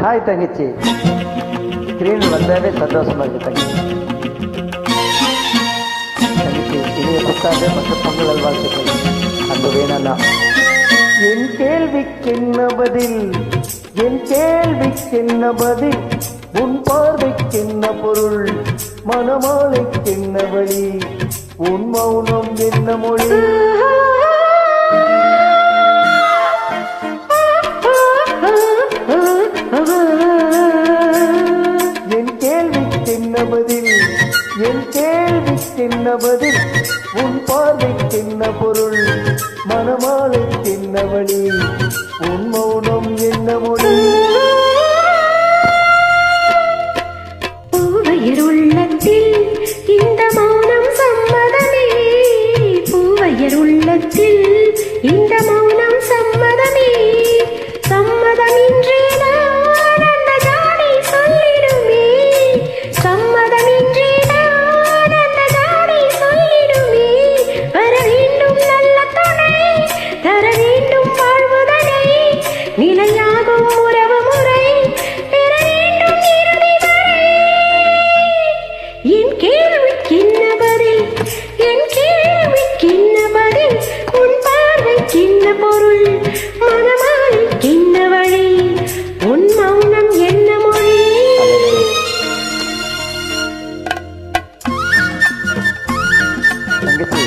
Hi தங்கச்சி, screen வந்தாவே சந்தோஷமா இருக்கு தங்கச்சி. தங்கச்சி, இனிய புத்தாண்டு மற்றும் பொங்கல் நல்வாழ்த்துக்கள். அன்பு வேணா. என் கேள்விக்கென்ன பதில், என் கேள்விக்கென்ன பதில், உன் பார்வைக்கென்ன பொருள், மனமாலைக்கென்ன வழி, உன் மௌனம் என்ன மொழி. என் கேள்விக்கென்ன பதில், என் கேள்விக்கென்ன பதில், உன் பார்வைக்கென்ன பொருள், மனமாலைக்கென்ன வழி, உன் மௌனம் என்ன மொழி. உள்ளத்தில் இந்த மௌனம் சம்மதமே, பூவையர் உள்ளத்தில் இந்த மௌனம் சம்மதமே, சம்மதமின்றே நான் அந்த ஜாடை சொல்லிடுமே, சம்மதமின்றே நான் அந்த ஜாடை சொல்லிடுமே, வர வேண்டும் நல்ல துணை, தர வேண்டும் வாழ்வுதனை, நிலையாகும் உறவு முறை பெற வேண்டும் இறுதி வரை. என் கேள்விக்கென்ன பதில், என் கேள்விக்கென்ன பதில், உன் பார்வைக்கென்ன பொருள், மனமாலைக்கென்ன வழி, உன் மௌனம் என்ன மொழி. தங்கச்சி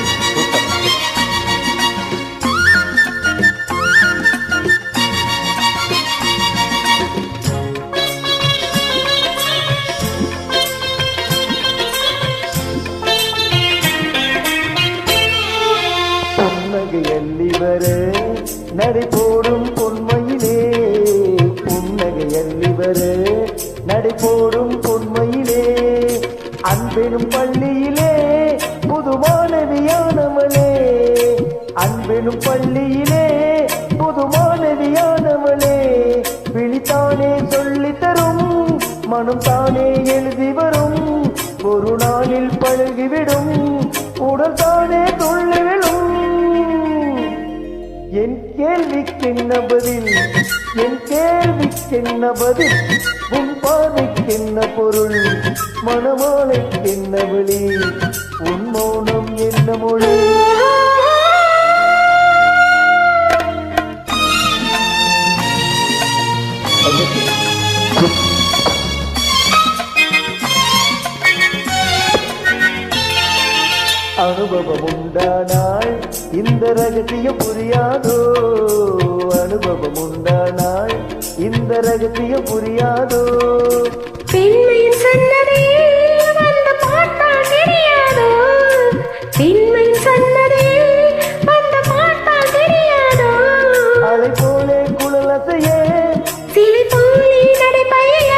புன்னகையல்லிவர நடை போடும் பொன்மையிலே, புன்னகையல்லிவர நடை போடும் பொன்மையிலே, அன்பெனும் பள்ளியிலே புது மாணவியானவளே, அன்பெனும் பள்ளியிலே புது மாணவியானவளே, விழித்தானே சொல்லித்தரும் மனம் தானே எழுதி வரும், ஒரு நாளில் பழகிவிடும் உடல் தானே துள்ளிவிடும். என் கேள்விக்கென்ன பதில், என் கேள்விக்கென்ன பதில், உன் பார்வைக்கென்ன பொருள், மனமாலைக்கென்ன வழி, உன் மௌனம் என்ன மொழி. அனுபவம் உண்டானால் இந்த ரகசியம் புரியாதோ, அனுபவம் உண்டானால் இந்த ரகசியம் புரியாதோ. பெண்மையின் சொன்னதே வந்து பார்த்தால் தெரியாதோ, பெண்மையின் சொன்னதே வந்து பார்த்தால் தெரியாதோ. அலை போலே குழலசைய, சிலை போலே நடைபயல,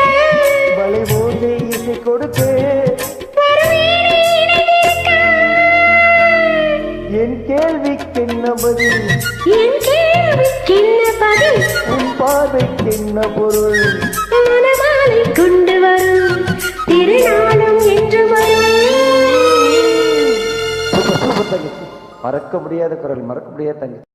வலை போலே இசை கொடுத்தே, என் கேள்விக்கென்ன பதில், என் கேள்விக்கென்ன பதில், உன் பார்வைக்கென்ன பொருள், மனமாலை கொண்டு வரும் திருநாளும் என்று வரும். சூப்பர் சூப்பர் தங்கச்சி, மறக்க முடியாத குரல், மறக்க முடியாத தங்கச்சி.